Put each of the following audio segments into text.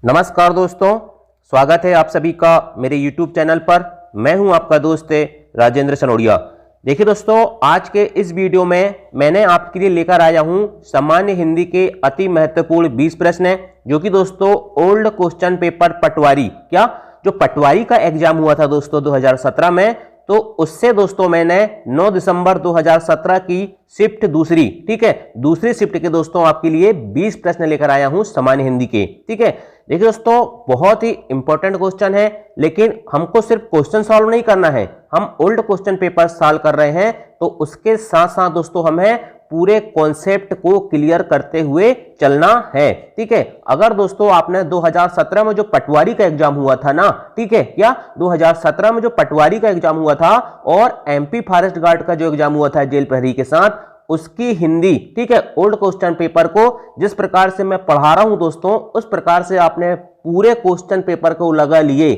नमस्कार दोस्तों, स्वागत है आप सभी का मेरे YouTube चैनल पर। मैं हूं आपका दोस्त राजेंद्र सनोडिया। देखिए दोस्तों, आज के इस वीडियो में मैंने आपके लिए लेकर आया हूं सामान्य हिंदी के अति महत्वपूर्ण 20 प्रश्न, जो कि दोस्तों ओल्ड क्वेश्चन पेपर पटवारी, जो पटवारी का एग्जाम हुआ था दोस्तों 2017 में, तो उससे दोस्तों मैंने 9 दिसंबर 2017 की शिफ्ट दूसरी, दूसरी शिफ्ट के दोस्तों आपके लिए 20 प्रश्न लेकर आया हूं सामान्य हिंदी के। देखिए दोस्तों, बहुत ही इंपॉर्टेंट क्वेश्चन है, लेकिन हमको सिर्फ क्वेश्चन सॉल्व नहीं करना है, हम ओल्ड क्वेश्चन पेपर सॉल्व कर रहे हैं, तो उसके साथ साथ दोस्तों हमें पूरे कॉन्सेप्ट को क्लियर करते हुए चलना है। अगर दोस्तों आपने 2017 में जो पटवारी का एग्जाम हुआ था ना, 2017 में जो पटवारी का एग्जाम हुआ था और एमपी फॉरेस्ट गार्ड का जो एग्जाम हुआ था जेल प्रहरी के साथ, उसकी हिंदी, ओल्ड क्वेश्चन पेपर को जिस प्रकार से मैं पढ़ा रहा हूं दोस्तों, उस प्रकार से आपने पूरे क्वेश्चन पेपर को लगा लिए,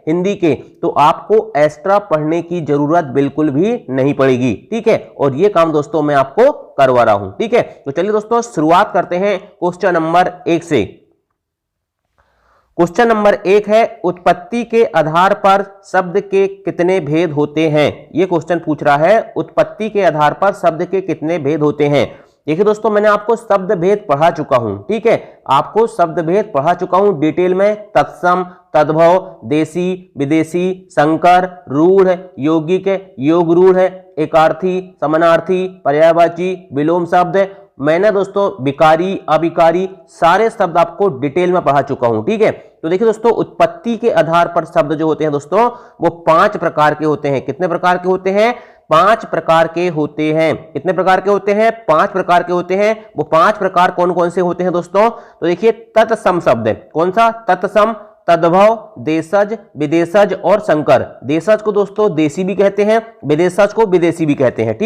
हिंदी के, तो आपको एक्स्ट्रा पढ़ने की जरूरत बिल्कुल भी नहीं पड़ेगी। और ये काम दोस्तों मैं आपको करवा रहा हूं। तो चलिए दोस्तों शुरुआत करते हैं क्वेश्चन नंबर 1 से। क्वेश्चन नंबर 1 है, उत्पत्ति के आधार पर शब्द के कितने भेद होते हैं। ये क्वेश्चन पूछ रहा है, उत्पत्ति के आधार पर शब्द के कितने भेद होते हैं। देखिए दोस्तों, मैंने आपको शब्द भेद पढ़ा चुका हूं, आपको शब्द भेद पढ़ा चुका हूं डिटेल में। तत्सम, तद्भव, देशी, विदेशी, संकर, रूढ़, यौगिक, योग रूढ़, एकार्थी, समानार्थी, पर्यायवाची, विलोम शब्द, मैंने दोस्तों विकारी, अविकारी, सारे शब्द आपको डिटेल में पढ़ा चुका हूं। तो देखिए दोस्तों, उत्पत्ति के आधार पर शब्द जो होते हैं दोस्तों, वो 5 प्रकार के होते हैं। कितने प्रकार के होते हैं? 5 प्रकार के होते हैं। कितने प्रकार के होते हैं? 5 प्रकार के होते हैं। वो 5 प्रकार कौन कौन से होते हैं दोस्तों? तो देखिए, तत्सम शब्द, कौन सा? तत्सम, तद्भव, देशज, विदेशज और संकर। देशज को दोस्तों देशी भी कहते हैं, विदेशज को विदेशी भी कहते हैं।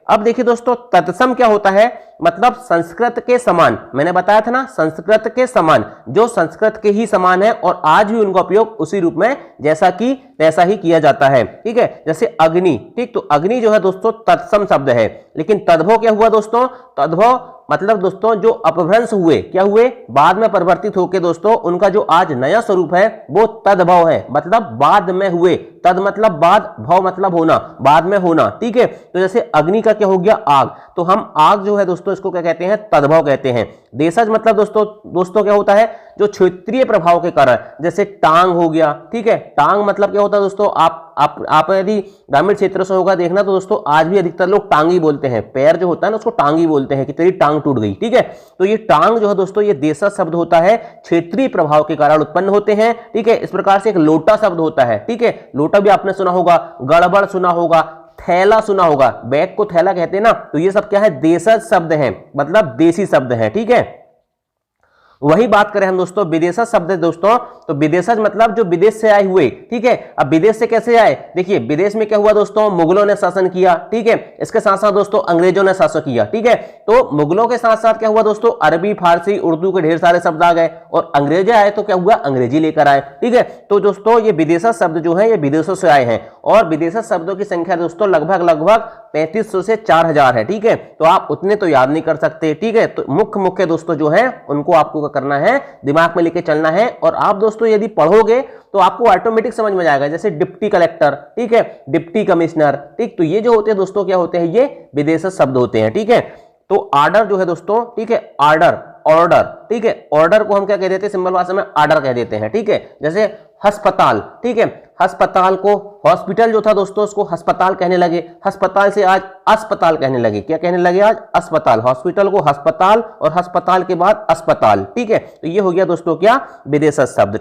अब देखिए दोस्तों, तत्सम क्या होता है? मतलब संस्कृत के समान। मैंने बताया था ना, संस्कृत के समान, जो संस्कृत के ही समान है और आज भी उनका उपयोग उसी रूप में जैसा कि तैसा ही किया जाता है। जैसे अग्नि, तो अग्नि जो है दोस्तों तत्सम शब्द है। लेकिन तद्भव क्या हुआ दोस्तों? तद्भव मतलब दोस्तों जो अपभ्रंश हुए, क्या हुए? बाद में परिवर्तित होकर दोस्तों उनका जो आज नया स्वरूप है वो तद्भव है, मतलब बाद में हुए। तद मतलब बाद, भव मतलब होना, बाद में होना। तो जैसे अग्नि का क्या हो गया? आग, तो हम आग जो है दोस्तों इसको क्या कहते हैं? तद्भव कहते हैं। देशज मतलब दोस्तों क्या होता है? जो क्षेत्रीय प्रभाव के कारण, जैसे टांग हो गया। टांग मतलब क्या होता है दोस्तों? आप यदि ग्रामीण क्षेत्र से होगा देखना, तो दोस्तों आज भी अधिकतर लोग टांगी बोलते हैं। पैर जो होता है ना उसको टांगी बोलते हैं कि तेरी टांग टूट गई। तो ये टांग जो है दोस्तों, ये देशज शब्द होता है, क्षेत्रीय प्रभाव के कारण उत्पन्न होते हैं। इस प्रकार से एक लोटा शब्द होता है। लोटा भी आपने सुना होगा, गड़बड़ सुना होगा, थैला सुना होगा, बैग को थैला कहते हैं ना, तो ये सब क्या है? देशज शब्द हैं, मतलब देशी शब्द हैं। वही बात करें हम दोस्तों विदेशज शब्द है दोस्तों, तो विदेशज मतलब जो विदेश से आए हुए। अब विदेश से कैसे आए? देखिए, विदेश में क्या हुआ दोस्तों? मुगलों ने शासन किया। इसके साथ साथ दोस्तों अंग्रेजों ने शासन किया। तो मुगलों के साथ साथ क्या हुआ दोस्तों? अरबी, फारसी, उर्दू के ढेर सारे शब्द आ गए, और अंग्रेज आए तो क्या हुआ? अंग्रेजी लेकर आए। तो दोस्तों ये विदेशज शब्द जो है ये विदेशों से आए हैं, और विदेशज शब्दों की संख्या दोस्तों लगभग 3500 से 4000 है। तो आप उतने तो याद नहीं कर सकते। तो मुख्य दोस्तों जो है उनको आपको करना है, दिमाग में लेके चलना है, और आप दोस्तों यदि पढ़ोगे तो आपको ऑटोमेटिक समझ में जाएगा। जैसे डिप्टी कलेक्टर, डिप्टी कमिश्नर, तो ये जो होते हैं दोस्तों क्या होते हैं? ये विदेशज शब्द होते हैं। तो आर्डर जो है दोस्तों, ऑर्डर, ऑर्डर को हम क्या कह देते हैं? सिंपल भाषा में आर्डर कह देते हैं। जैसे अस्पताल, अस्पताल को हॉस्पिटल जो था दोस्तों उसको अस्पताल कहने लगे, अस्पताल से आज अस्पताल कहने लगे। क्या कहने लगे? आज अस्पताल। हॉस्पिटल को अस्पताल, और अस्पताल के बाद अस्पताल। तो ये हो गया दोस्तों क्या? विदेशज शब्द।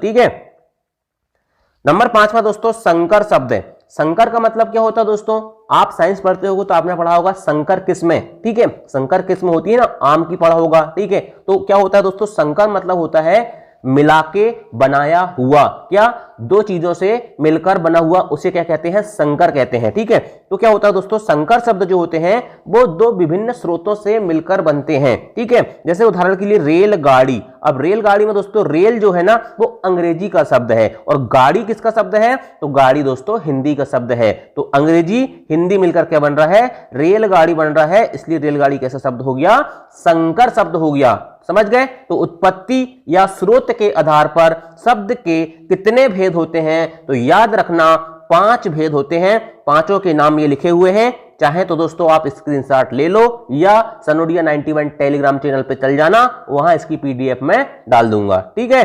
नंबर 5वां दोस्तों संकर शब्द है। संकर का मतलब क्या होता है दोस्तों? आप साइंस पढ़ते होगे तो आपने पढ़ा होगा संकर किस्में। संकर किस्म होती है ना, आम की पढ़ा होगा। तो क्या होता है दोस्तों? संकर मतलब होता है मिलाके बनाया हुआ। क्या? दो चीजों से मिलकर बना हुआ उसे क्या कहते हैं, संकर कहते हैं। ठीक है, तो क्या होता है दोस्तों, संकर शब्द जो होते हैं वो दो विभिन्न स्रोतों से मिलकर बनते हैं। ठीक है, जैसे उदाहरण के लिए रेलगाड़ी। अब रेलगाड़ी में दोस्तों रेल जो है ना वो अंग्रेजी का शब्द है और गाड़ी किसका शब्द है, तो गाड़ी दोस्तों हिंदी का शब्द है। तो अंग्रेजी हिंदी मिलकर क्या बन रहा है, रेलगाड़ी बन रहा है, इसलिए रेलगाड़ी कैसा शब्द हो गया, संकर शब्द हो गया। समझ गए। तो उत्पत्ति या स्रोत के आधार पर शब्द के कितने भेद होते हैं, तो याद रखना 5 भेद होते हैं। पांचों के नाम ये लिखे हुए हैं, चाहे तो दोस्तों आप स्क्रीनशॉट ले लो या सनोडिया 91 टेलीग्राम चैनल पे चल जाना, वहां इसकी पीडीएफ में डाल दूंगा। ठीक है,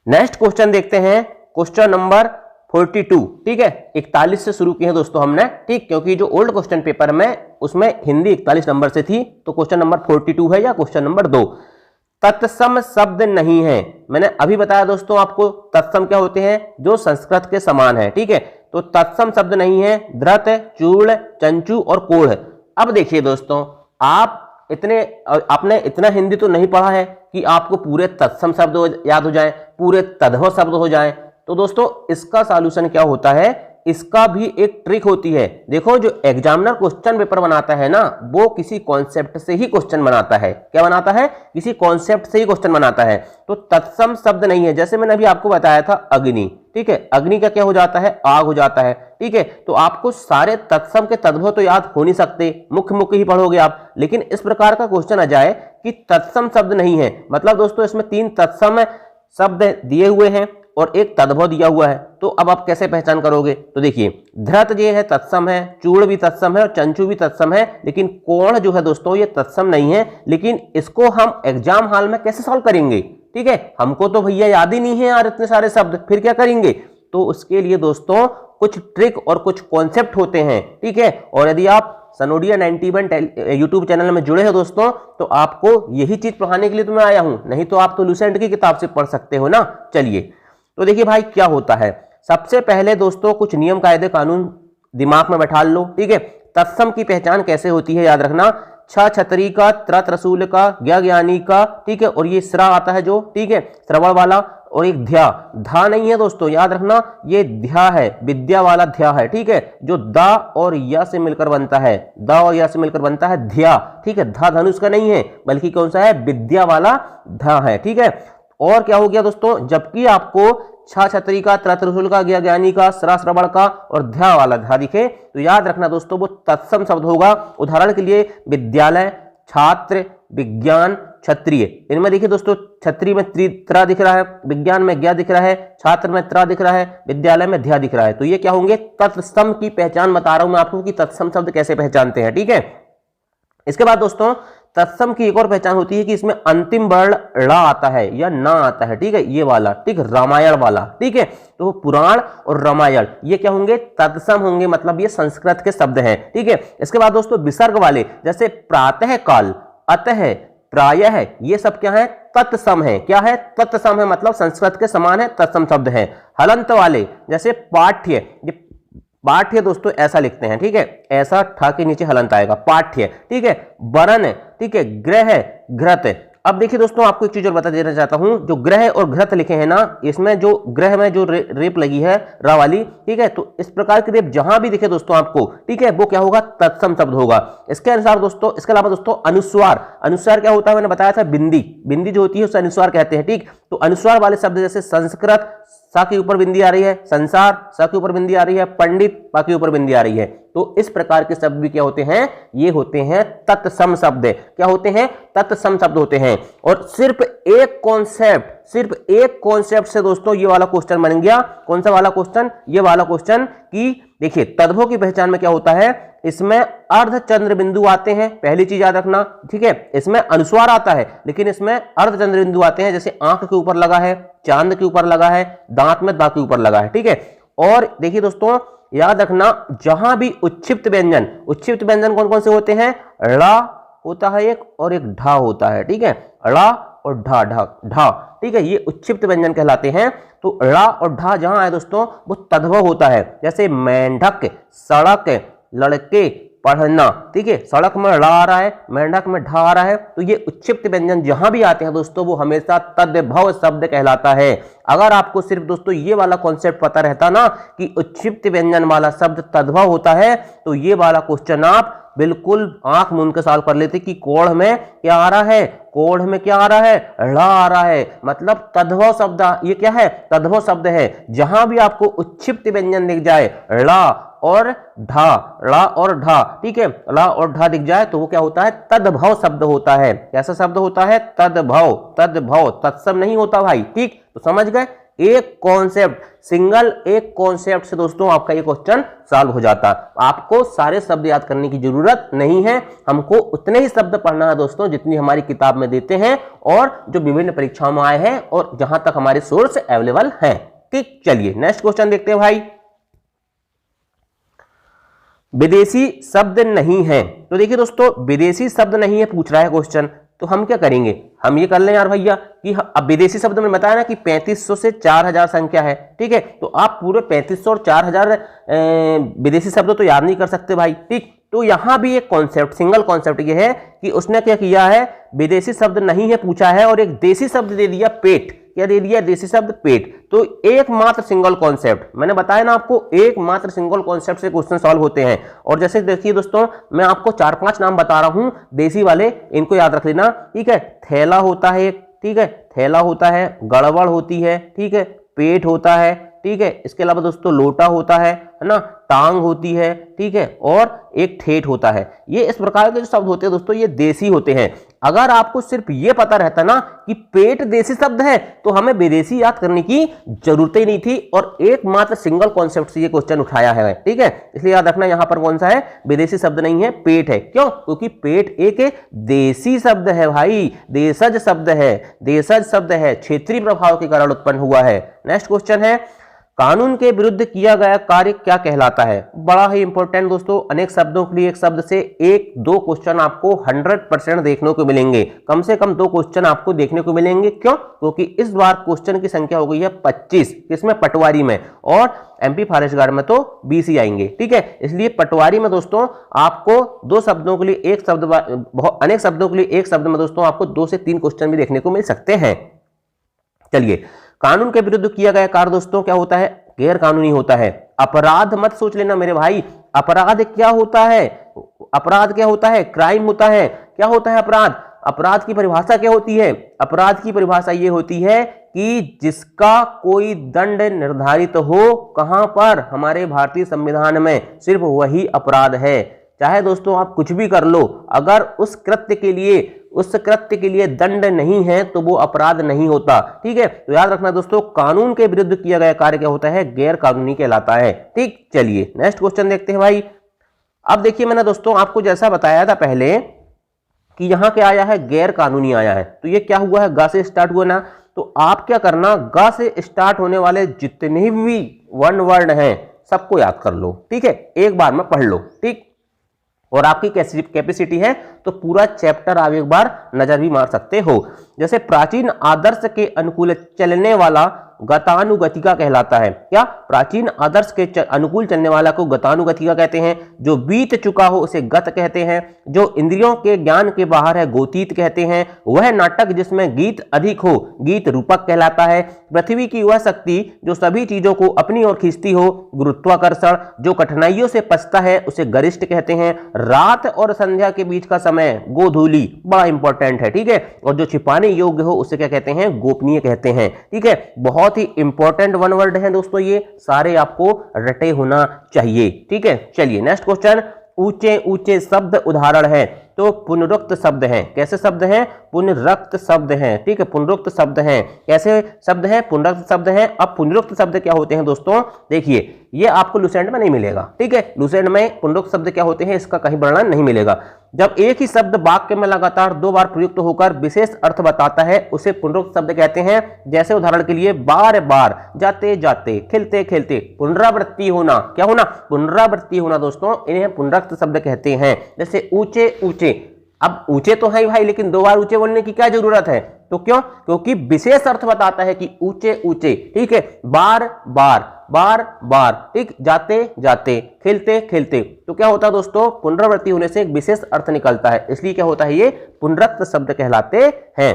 नेक्स्ट क्वेश्चन देखते हैं, क्वेश्चन नंबर 42। ठीक है, 41 से शुरू किए हैं दोस्तों हमने। ठीक, क्योंकि जो ओल्ड क्वेश्चन पेपर में उसमें हिंदी 41 नंबर से थी, तो क्वेश्चन नंबर 42 है या क्वेश्चन नंबर 2। तत्सम शब्द नहीं है। मैंने अभी बताया दोस्तों आपको तत्सम क्या होते हैं, जो संस्कृत के समान है। ठीक है, तो तत्सम शब्द नहीं है धृत, चूर्ण, चंचू और कोढ़। अब देखिए दोस्तों, आपने इतना हिंदी तो नहीं पढ़ा है कि आपको पूरे तत्सम शब्द याद हो जाए, पूरे तद्भव शब्द हो जाए। तो दोस्तों इसका सॉल्यूशन क्या होता है, इसका भी एक ट्रिक होती है। देखो, जो एग्जामिनर क्वेश्चन पेपर बनाता है ना, वो किसी कॉन्सेप्ट से ही क्वेश्चन बनाता है। क्या बनाता है, किसी कॉन्सेप्ट से ही क्वेश्चन बनाता है। तो तत्सम शब्द नहीं है, जैसे मैंने अभी आपको बताया था अग्नि। ठीक है, अग्नि का क्या हो जाता है, आग हो जाता है। ठीक है, तो आपको सारे तत्सम के तद्भव तो याद हो नहीं सकते, मुख्य मुख्य ही पढ़ोगे आप। लेकिन इस प्रकार का क्वेश्चन आ जाए कि तत्सम शब्द नहीं है, मतलब दोस्तों इसमें 3 तत्सम शब्द दिए हुए हैं और एक तद्भव दिया हुआ है, तो अब आप कैसे पहचान करोगे। तो देखिए, धृत ये है तत्सम है, चूर्ण भी तत्सम है और चंचू भी तत्सम है, लेकिन कोण जो है दोस्तों ये तत्सम नहीं है। लेकिन इसको हम एग्जाम हॉल में कैसे सॉल्व करेंगे। ठीक है, हमको तो भैया याद ही नहीं है यार इतने सारे शब्द, फिर क्या करेंगे। तो उसके लिए दोस्तों कुछ ट्रिक और कुछ कॉन्सेप्ट होते हैं। ठीक है, और यदि आप सनोडिया 91 यूट्यूब चैनल में जुड़े हो दोस्तों, तो आपको यही चीज पढ़ाने के लिए तो मैं आया हूं, नहीं तो आप तो लुसेंट की किताब से पढ़ सकते हो ना। चलिए, तो देखिए भाई क्या होता है, सबसे पहले दोस्तों कुछ नियम कायदे कानून दिमाग में बैठा लो। ठीक है, तत्सम की पहचान कैसे होती है, याद रखना, छ छतरी का, त्रत रसूल का, ज्ञ ज्ञानी का। ठीक है, और ये स्रा आता है जो, ठीक है, श्रवण वाला, और एक ध्या, धा नहीं है दोस्तों, याद रखना ये ध्या है, विद्या वाला ध्या है। ठीक है, जो दा और या से मिलकर बनता है, दा और या से मिलकर बनता है ध्या। ठीक है, धा धनुष का नहीं है, बल्कि कौन सा है, विद्या वाला धा है। ठीक है, और क्या हो गया दोस्तों, जबकि आपको छा छतरी का, त्रत रसूल का, ज्ञ ज्ञानी का, स्रा श्रवण का और ध्या वाला धा दिखे, तो याद रखना दोस्तों वो तत्सम शब्द होगा। उदाहरण के लिए विद्यालय, छात्र, विज्ञान, क्षत्रिय। इनमें देखिए दोस्तों, क्षत्रिय में त्रा दिख रहा है, विज्ञान में ज्ञ दिख रहा है, छात्र में त्रा दिख रहा है, विद्यालय में ध्या दिख रहा है। तो ये क्या होंगे, तत्सम की पहचान बता रहा हूं मैं आपको कि तत्सम शब्द कैसे पहचानते हैं। ठीक है, इसके बाद दोस्तों तत्सम की एक और पहचान होती है कि इसमें अंतिम वर्ण ड़ आता है या ना आता है। ठीक है, ये वाला, ठीक, रामायण वाला। ठीक है, तो पुराण और रामायण ये क्या होंगे, तत्सम होंगे, मतलब ये संस्कृत के शब्द हैं। ठीक है, इसके बाद दोस्तों विसर्ग वाले, जैसे प्रातः काल, अतः, प्रायः, ये सब क्या है, तत्सम है। क्या है, तत्सम है, मतलब संस्कृत के समान है, तत्सम शब्द है। हलंत वाले, जैसे पाठ्य, पाठ्य दोस्तों ऐसा लिखते हैं। ठीक है, ऐसा ठा के नीचे हलंत आएगा, पाठ्य। ठीक है, वरण, ठीक है, ग्रह, घृत। अब देखिए दोस्तों, आपको एक चीज और बता देना चाहता हूं, जो ग्रह और घृत लिखे हैं ना, इसमें जो ग्रह में जो रेप लगी है रा वाली, ठीक है, तो इस प्रकार की रेप जहां भी दिखे दोस्तों आपको, ठीक है, वो क्या होगा, तत्सम शब्द होगा। इसके अनुसार दोस्तों, इसके अलावा दोस्तों अनुस्वार, अनुस्वार क्या होता है, मैंने बताया था, बिंदी, बिंदी जो होती है उसे अनुस्वार कहते हैं। ठीक, तो अनुस्वार वाले शब्द जैसे संस्कृत, सा के ऊपर बिंदी आ रही है, संसार, सा के ऊपर बिंदी आ रही है, पंडित, पा के ऊपर बिंदी आ रही है, तो इस प्रकार के शब्द भी क्या होते हैं, ये होते हैं तत्सम शब्द। क्या होते हैं, तत्सम शब्द होते हैं। और सिर्फ एक कॉन्सेप्ट से दोस्तों ये वाला क्वेश्चन बन गया। कौन सा वाला क्वेश्चन, ये वाला क्वेश्चन, कि देखिए तद्भव की पहचान में क्या होता है, इसमें अर्धचंद्र बिंदु आते हैं, पहली चीज याद रखना। ठीक है, इसमें अनुस्वार आता है, लेकिन इसमें अर्धचंद्र बिंदु आते हैं, जैसे आंख के ऊपर लगा है, चांद के ऊपर लगा है, दांत में दांत के ऊपर लगा है। ठीक है, और देखिए दोस्तों याद रखना, जहां भी उच्छिप्त व्यंजन, उच्छिप्त व्यंजन कौन कौन से होते हैं, ड़ा होता है एक, और एक ढा होता है। ठीक है, ड़ा और ढा, ढा ढा, ठीक है, ये उच्छिप्त व्यंजन कहलाते हैं। तो ड़ा और ढा जहां है दोस्तों, वो तद्भव होता है, जैसे मेंढक, सड़क, लड़के, पढ़ना, ठीक है। सड़क में ड़ आ रहा है, मेंढक में ढ आ रहा है, तो ये उच्छिप्त व्यंजन जहां भी आते हैं दोस्तों वो हमेशा तद्भव शब्द कहलाता है। अगर आपको सिर्फ दोस्तों ये वाला कॉन्सेप्ट पता रहता ना कि उच्छिप्त व्यंजन वाला शब्द तद्भव होता है, तो ये वाला क्वेश्चन आप बिल्कुल आंख मूंद के सॉल्व कर लेते कि कोढ़ में क्या आ रहा है, कोढ़ में क्या आ रहा है, ड़ आ रहा है, मतलब तद्भव शब्द, ये क्या है, तद्भव शब्द है। जहां भी आपको उच्छिप्त व्यंजन दिख जाए, ड़ और ढा, ड़ा और ढा, ठीक है, ला और ढा दिख जाए तो वो क्या होता है, तद्भव शब्द होता है। कैसा शब्द होता है, तद्भव, तद्भव, तत्सम नहीं होता भाई, ठीक। तो समझ गए, एक कॉन्सेप्ट, सिंगल एक कॉन्सेप्ट से दोस्तों आपका ये क्वेश्चन सॉल्व हो जाता। आपको सारे शब्द याद करने की जरूरत नहीं है, हमको उतने ही शब्द पढ़ना है दोस्तों जितनी हमारी किताब में देते हैं और जो विभिन्न परीक्षाओं में आए हैं और जहां तक हमारे सोर्स अवेलेबल हैं, ठीक। चलिए नेक्स्ट क्वेश्चन देखते हैं भाई। विदेशी शब्द नहीं है, तो देखिए दोस्तों विदेशी शब्द नहीं है पूछ रहा है क्वेश्चन, तो हम क्या करेंगे, हम ये कर लें यार भैया कि अब विदेशी शब्द में बताया ना कि 3500 से 4000 संख्या है, ठीक है। तो आप पूरे 3500 और 4000 विदेशी शब्द तो याद नहीं कर सकते भाई, ठीक। तो यहां भी एक कॉन्सेप्ट, सिंगल कॉन्सेप्ट ये है कि उसने क्या किया है, विदेशी शब्द नहीं है पूछा है और एक देशी शब्द दे दिया पेट, क्या दे दिया, देशी शब्द पेट। तो एकमात्र सिंगल कॉन्सेप्ट, मैंने बताया ना आपको एकमात्र सिंगल कॉन्सेप्ट से क्वेश्चन सॉल्व होते हैं। और जैसे देखिए दोस्तों मैं आपको 4-5 नाम बता रहा हूं देसी वाले, इनको याद रख लेना, ठीक है। थैला होता है एक, ठीक है, थैला होता है, गड़बड़ होती है, ठीक है, पेट होता है, ठीक है। इसके अलावा दोस्तों लोटा होता है ना, टांग होती है, ठीक है, और एक ठेठ होता है। ये इस प्रकार के जो शब्द होते हैं दोस्तों ये देसी होते हैं। अगर आपको सिर्फ ये पता रहता ना कि पेट देसी शब्द है तो हमें विदेशी याद करने की जरूरत ही नहीं थी और एकमात्र सिंगल कॉन्सेप्ट से ये क्वेश्चन उठाया है, ठीक है। इसलिए याद रखना यहां पर कौन सा है, विदेशी शब्द नहीं है, पेट है। क्यों, क्योंकि पेट एक देसी शब्द है भाई, देशज शब्द है, देशज शब्द है, क्षेत्रीय प्रभाव के कारण उत्पन्न हुआ है। नेक्स्ट क्वेश्चन है, कानून के विरुद्ध किया गया कार्य क्या कहलाता है। बड़ा ही इंपॉर्टेंट दोस्तों, अनेक शब्दों के लिए एक शब्द से 1-2 क्वेश्चन आपको 100% देखने को मिलेंगे, कम से कम 2 क्वेश्चन आपको देखने को मिलेंगे। क्यों, क्योंकि इस बार क्वेश्चन की संख्या हो गई है 25, किसमें, पटवारी में, और एमपी फॉरेस्ट गार्ड में तो 20 ही आएंगे, ठीक है। इसलिए पटवारी में दोस्तों आपको 2 शब्दों के लिए एक शब्द, अनेक शब्दों के लिए एक शब्द में दोस्तों आपको 2 से 3 क्वेश्चन भी देखने को मिल सकते हैं। चलिए, कानून के विरुद्ध किया गया कार्य दोस्तों क्या होता है, गैर कानूनी होता है। अपराध मत सोच लेना मेरे भाई, अपराध क्या होता है, अपराध क्या होता है, क्राइम होता है। क्या होता है अपराध, अपराध की परिभाषा क्या होती है, अपराध की परिभाषा ये होती है कि जिसका कोई दंड निर्धारित हो, कहां पर, हमारे भारतीय संविधान में, सिर्फ वही अपराध है। चाहे दोस्तों आप कुछ भी कर लो, अगर उस कृत्य के लिए दंड नहीं है तो वो अपराध नहीं होता, ठीक है। तो याद रखना दोस्तों, कानून के विरुद्ध किया गया कार्य क्या होता है, गैर कानूनी कहलाता है, ठीक। चलिए नेक्स्ट क्वेश्चन देखते हैं भाई। अब देखिए मैंने दोस्तों आपको जैसा बताया था पहले कि यहां क्या आया है, गैर कानूनी आया है, तो ये क्या हुआ है, गा से स्टार्ट हुआ ना। तो आप क्या करना, गा से स्टार्ट होने वाले जितने भी 1 वर्ड हैं सबको याद कर लो, ठीक है, एक बार में पढ़ लो, ठीक। और आपकी कैपेसिटी है तो पूरा चैप्टर आप एक बार नजर भी मार सकते हो। जैसे प्राचीन आदर्श के अनुकूल चलने वाला गतानुगतिका कहलाता है। क्या, प्राचीन आदर्श के अनुकूल चलने वाला को गतानुगतिका कहते हैं। जो बीत चुका हो उसे गत कहते हैं। जो इंद्रियों के ज्ञान के बाहर है गोतीत कहते हैं। वह नाटक जिसमें गीत अधिक हो गीत रूपक कहलाता है। पृथ्वी की वह शक्ति जो सभी चीजों को अपनी ओर खींचती हो गुरुत्वाकर्षण। जो कठिनाइयों से पछता है उसे गरिष्ठ कहते हैं। रात और संध्या के बीच का समय गोधूली, बड़ा इंपॉर्टेंट है, ठीक है। और जो छिपाने योग्य हो उसे क्या कहते हैं, गोपनीय कहते हैं, ठीक है। बहुत ही इंपॉर्टेंट 1 वर्ड है दोस्तों, ये सारे आपको रटे होना चाहिए, ठीक है। चलिए नेक्स्ट क्वेश्चन, ऊंचे ऊंचे शब्द उदाहरण है। तो पुनरुक्त शब्द हैं। कैसे शब्द हैं, पुनरुक्त शब्द हैं, ठीक है, पुनरुक्त शब्द हैं। कैसे शब्द हैं, पुनरुक्त शब्द हैं। अब पुनरुक्त शब्द क्या होते हैं दोस्तों, देखिए ये आपको लुसेंट में नहीं मिलेगा, ठीक है। लुसेंट में पुनरुक्त शब्द क्या होते हैं इसका कहीं वर्णन नहीं मिलेगा। जब एक ही शब्द वाक्य में लगातार 2 बार प्रयुक्त होकर विशेष अर्थ बताता है उसे पुनरुक्त शब्द कहते हैं। जैसे उदाहरण के लिए बार बार, जाते जाते, खेलते खेलते, पुनरावृत्ति होना, क्या होना, पुनरावृत्ति होना दोस्तों, इन्हें पुनरुक्त शब्द कहते हैं। जैसे ऊंचे ऊंचे, अब ऊंचे तो है भाई लेकिन 2 बार ऊंचे बोलने की क्या जरूरत है, तो क्यों, क्योंकि विशेष अर्थ बताता है कि ऊंचे ऊंचे, ठीक है। बार बार, बार बार, ठीक, जाते जाते, खेलते खेलते। तो क्या होता है दोस्तों, पुनरावृत्ति होने से एक विशेष अर्थ निकलता है, इसलिए क्या होता है, ये पुनरुक्त शब्द कहलाते हैं।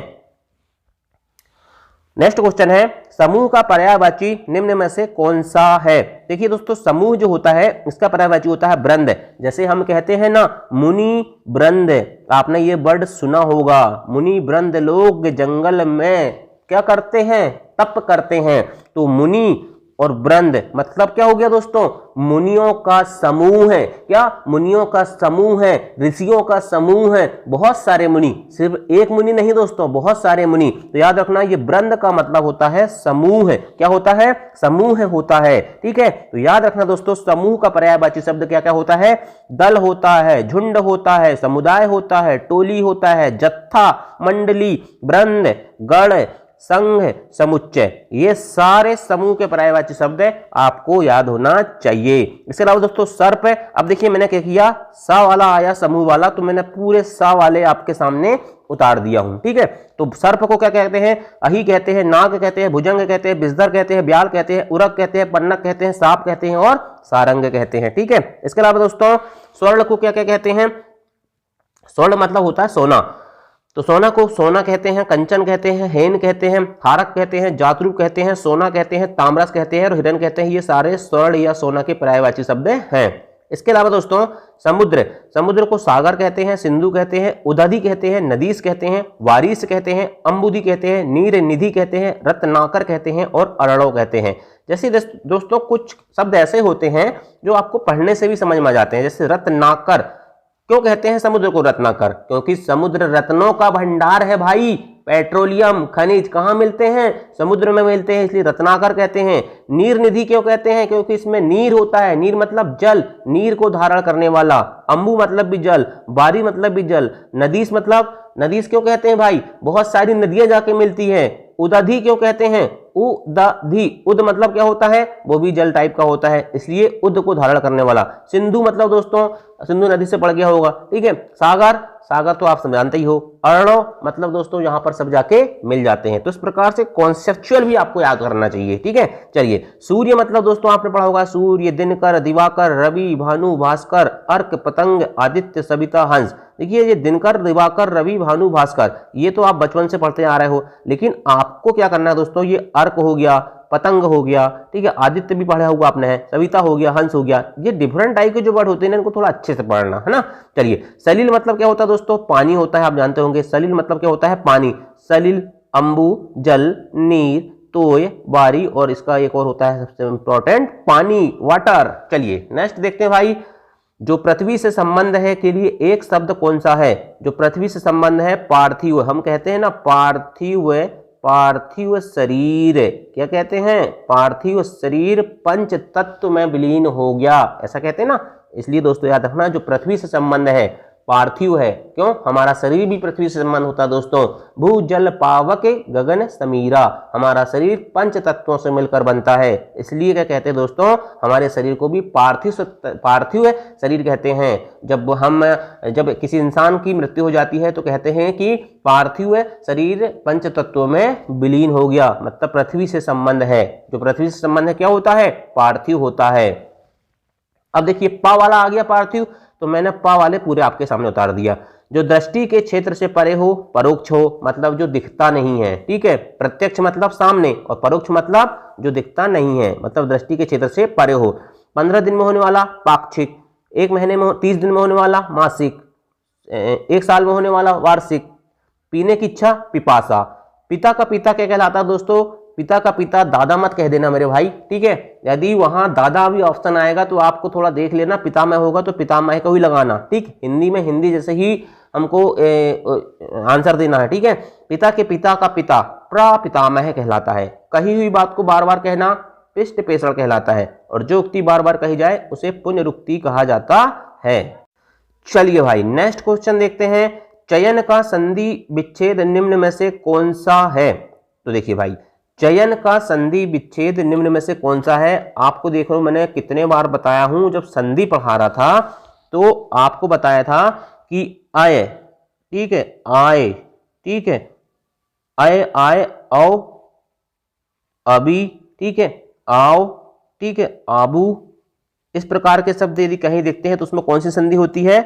नेक्स्ट क्वेश्चन है, समूह का पर्यायवाची निम्न में से कौन सा है। देखिए दोस्तों, समूह जो होता है इसका पर्यायवाची होता है वृंद। जैसे हम कहते हैं ना, मुनि वृंद, आपने ये वर्ड सुना होगा, मुनि वृंद लोग जंगल में क्या करते हैं, तप करते हैं। तो मुनि और वृंद मतलब क्या हो गया दोस्तों, मुनियों का समूह है। क्या, मुनियों का समूह है, ऋषियों का समूह है, बहुत सारे मुनि, सिर्फ एक मुनि नहीं दोस्तों, बहुत सारे मुनि। तो याद रखना, ये वृंद का मतलब होता है समूह है। क्या होता है, समूह होता है, ठीक है। तो याद रखना दोस्तों, समूह का पर्यायवाची शब्द क्या क्या होता है, दल होता है, झुंड होता है, समुदाय होता है, टोली होता है, जत्था, मंडली, वृंद, गण, संघ, समुच्चय, ये सारे समूह के पर्यायवाची शब्द आपको याद होना चाहिए। इसके अलावा दोस्तों सर्प, अब देखिए मैंने क्या किया, सा वाला आया समूह वाला, तो मैंने पूरे सा वाले आपके सामने उतार दिया हूं, ठीक है। तो सर्प को क्या कहते हैं, अही कहते हैं, नाग कहते हैं, भुजंग कहते हैं, बिजदर कहते हैं, ब्याल कहते हैं, उरग कहते हैं, पन्नग कहते हैं, सांप कहते हैं और सारंग कहते हैं, ठीक है। इसके अलावा दोस्तों स्वर्ण को क्या क्या कहते हैं, स्वर्ण मतलब होता है सोना, तो सोना को सोना कहते हैं, कंचन कहते हैं, हेन कहते हैं, हारक कहते हैं, जातरूप कहते हैं, सोना कहते हैं, ताम्रस कहते हैं और हिरन कहते हैं। ये सारे स्वर्ण या सोना के पर्यायवाची शब्द हैं। इसके अलावा दोस्तों समुद्र, समुद्र को सागर कहते हैं, सिंधु कहते हैं, उदधि कहते हैं, नदीस कहते हैं, वारिस कहते हैं, अंबुदि कहते हैं, नीर निधि कहते हैं, रत्नाकर कहते हैं और अरड़ो कहते हैं। जैसे दोस्तों कुछ शब्द ऐसे होते हैं जो आपको पढ़ने से भी समझ में आ जाते हैं। जैसे रत्नाकर, क्यों कहते हैं समुद्र को रत्नाकर, क्योंकि समुद्र रत्नों का भंडार है भाई। पेट्रोलियम खनिज कहाँ मिलते हैं, समुद्र में मिलते हैं, इसलिए रत्नाकर कहते हैं। नीर निधि क्यों कहते हैं, क्योंकि इसमें नीर होता है, नीर मतलब जल, नीर को धारण करने वाला। अंबु मतलब भी जल, बारी मतलब भी जल, नदीस मतलब, नदीस क्यों कहते हैं भाई, बहुत सारी नदियां जाके मिलती है। उदधि क्यों कहते हैं, उदधि, उद मतलब क्या होता है, वो भी जल टाइप का होता है, इसलिए उद को धारण करने वाला। सिंधु मतलब दोस्तों, सिंधु नदी से पड़ गया होगा, ठीक है। सागर, सागर तो आप जानते ही हो। अरणो मतलब दोस्तों यहाँ पर सब जाके मिल जाते हैं। तो इस प्रकार से कॉन्सेप्चुअल भी आपको याद करना चाहिए, ठीक है। चलिए, सूर्य मतलब दोस्तों आपने पढ़ा होगा, सूर्य, दिनकर, दिवाकर, रवि, भानु, भास्कर, अर्क, पतंग, आदित्य, सविता, हंस। देखिए ये दिनकर, दिवाकर, रवि, भानु, भास्कर, ये तो आप बचपन से पढ़ते आ रहे हो, लेकिन आपको क्या करना है दोस्तों, ये अर्क हो गया, पतंग हो गया, ठीक है, आदित्य भी पढ़ा होगा आपने, सविता हो गया, हंस हो गया, ये डिफरेंट टाइप के जो वर्ड होते हैं इनको थोड़ा अच्छे से पढ़ना है ना। चलिए, सलिल मतलब क्या होता है दोस्तों, पानी होता है, आप जानते होंगे। सलिल मतलब क्या होता है, पानी। सलिल, अंबु, जल, नीर, तोय, बारी और इसका एक और होता है सबसे इंपॉर्टेंट, पानी, वाटर। चलिए नेक्स्ट देखते हैं भाई, जो पृथ्वी से संबंध है के लिए एक शब्द कौन सा है। जो पृथ्वी से संबंध है, पार्थिव, हम कहते हैं ना पार्थिव, पार्थिव शरीर, क्या कहते हैं, पार्थिव शरीर पंच तत्व में विलीन हो गया, ऐसा कहते हैं ना। इसलिए दोस्तों याद रखना, जो पृथ्वी से संबंध है पार्थिव है, क्यों, हमारा शरीर भी पृथ्वी से संबंध होता है दोस्तों। भू जल पावक गगन समीरा, हमारा शरीर पंच तत्वों से मिलकर बनता है, इसलिए क्या कहते हैं दोस्तों, हमारे शरीर को भी पार्थिव शरीर कहते हैं। जब किसी इंसान की मृत्यु हो जाती है तो कहते हैं कि पार्थिव शरीर पंच तत्वों में विलीन हो गया, मतलब पृथ्वी से संबंध है। जो पृथ्वी से संबंध है क्या होता है, पार्थिव होता है। अब देखिए पा वाला आ गया पार्थिव, तो मैंने पा वाले पूरे आपके सामने उतार दिया। जो दृष्टि के क्षेत्र से परे हो, परोक्ष हो, मतलब जो दिखता नहीं है, ठीक है। प्रत्यक्ष मतलब सामने और परोक्ष मतलब जो दिखता नहीं है, मतलब दृष्टि के क्षेत्र से परे हो। 15 दिन में होने वाला पाक्षिक, 1 महीने में 30 दिन में होने वाला मासिक, 1 साल में होने वाला वार्षिक। पीने की इच्छा पिपासा। पिता का पिता क्या कहलाता है दोस्तों, पिता का पिता, दादा मत कह देना मेरे भाई, ठीक है। यदि वहां दादा भी ऑप्शन आएगा तो आपको थोड़ा देख लेना, पितामह होगा तो पितामह को ही लगाना, ठीक। हिंदी में हिंदी जैसे ही हमको आंसर देना है, ठीक है। पिता के पिता का पिता प्रपितामह कहलाता है। कही हुई बात को बार बार कहना पृष्ठ पेषण कहलाता है, और जो उक्ति बार बार कही जाए उसे पुनरुक्ति कहा जाता है। चलिए भाई नेक्स्ट क्वेश्चन देखते हैं, चयन का संधि विच्छेद निम्न में से कौन सा है। तो देखिए भाई, चयन का संधि विच्छेद निम्न में से कौन सा है। आपको देखो मैंने कितने बार बताया हूं, जब संधि पढ़ा रहा था तो आपको बताया था कि आय, ठीक है, आय, ठीक है, आय, आय, आओ, अभी, ठीक है, आओ, ठीक है, आबू, इस प्रकार के शब्द यदि कहीं देखते हैं तो उसमें कौन सी संधि होती है?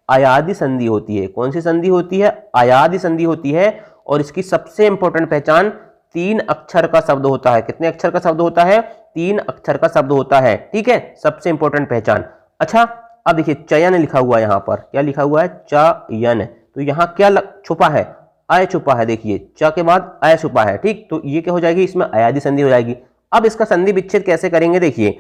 अयादी संधि होती है। कौन सी संधि होती है? अयादी संधि होती है। और इसकी सबसे इंपॉर्टेंट पहचान 3 अक्षर का शब्द होता है। कितने अक्षर का शब्द होता है? 3 अक्षर का शब्द होता है। ठीक है, सबसे इंपॉर्टेंट पहचान। अच्छा, अब देखिए चयन लिखा हुआ है यहाँ पर। क्या लिखा हुआ है? चयन। तो यहाँ क्या छुपा है? अय छुपा है। देखिए च के बाद अय छुपा है। ठीक, तो ये क्या हो जाएगी? इसमें अयादी संधि हो जाएगी। अब इसका संधि विच्छेद कैसे करेंगे? देखिए